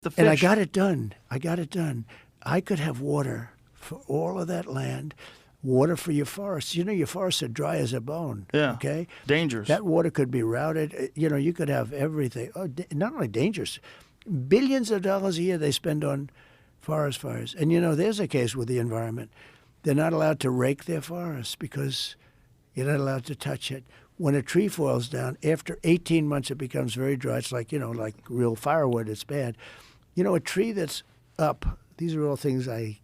The fish. And I got it done. I could have water for all of that land, water for your forests. You know, your forests are dry as a bone. Yeah. Okay? Dangerous. That water could be routed. You know, you could have everything. Oh, not only dangerous, billions of dollars a year they spend on forest fires. And, you know, there's a case with the environment. They're not allowed to rake their forests because you're not allowed to touch it. When a tree falls down, after 18 months, it becomes very dry. It's like, you know, like real firewood. It's bad. You know, a tree that's up, these are all things I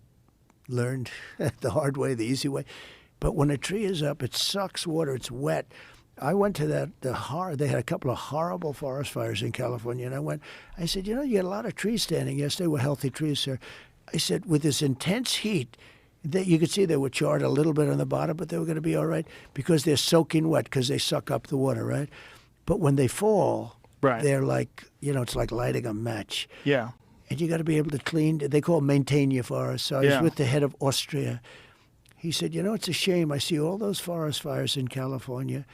learned the hard way, the easy way. But when a tree is up, it sucks water. It's wet. I went to they had a couple of horrible forest fires in California, and I said, you know, you got a lot of trees standing. Yes, they were healthy trees, sir. I said, with this intense heat, that you could see they were charred a little bit on the bottom, but they were going to be all right because they're soaking wet because they suck up the water, right? But when they fall, Right. they're like, you know, it's like lighting a match. Yeah. And you got to be able to clean. They call it maintain your forest. So I was with the head of Austria. He said, you know, it's a shame. I see all those forest fires in California,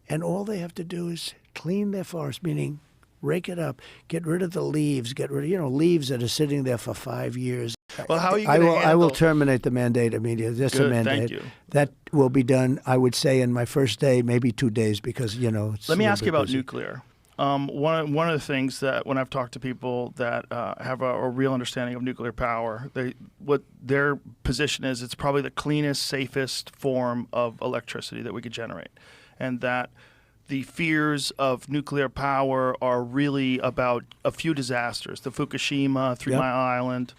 and all they have to do is clean their forest, meaning rake it up, get rid of the leaves, get rid of, you know, leaves that are sitting there for 5 years. Well, how are you going to handle? I will terminate the mandate immediately. That's Good, a mandate. thank you. That will be done, I would say, in my first day, maybe 2 days, because, you know, it's Let me a little ask you bit about busy. nuclear. One of the things that when I've talked to people that have a real understanding of nuclear power, what their position is, it's probably the cleanest, safest form of electricity that we could generate, and that the fears of nuclear power are really about a few disasters: the Fukushima, 3 Mile Island.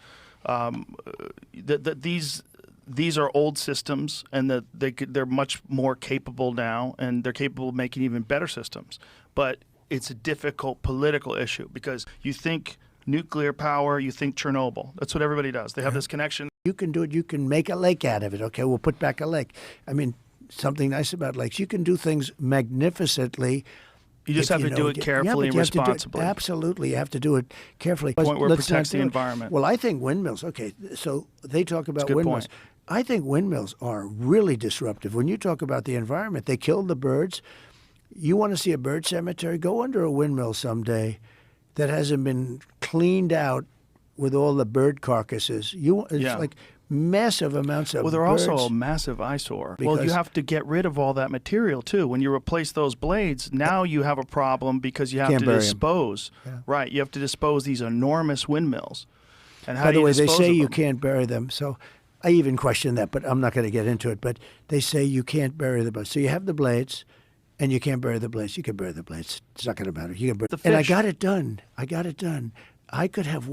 These are old systems, and that they're much more capable now, and they're capable of making even better systems. But it's a difficult political issue because you think nuclear power, you think Chernobyl. That's what everybody does. They have this connection. You can do it. You can make a lake out of it. Okay, we'll put back a lake. I mean, something nice about lakes. You can do things magnificently. You just have to do it carefully and responsibly. Absolutely, you have to do it carefully. The point where it protects the environment. Well, I think windmills. Okay, so they talk about That's a good windmills. point. I think windmills are really disruptive. When you talk about the environment, they kill the birds. You want to see a bird cemetery? Go under a windmill someday that hasn't been cleaned out with all the bird carcasses. It's like massive amounts of birds. Well, they're also a massive eyesore. Well, you have to get rid of all that material, too. When you replace those blades, now you have a problem because you have to dispose. Right, you have to dispose these enormous windmills. And how By the way, they dispose say of you them? can't bury them. So I even question that, but I'm not going to get into it. But they say you can't bury the blades. So you have the blades, and you can't bury the blades. You can bury the blades. It's not going to matter. You can bury. The And I fish. got it done. I could have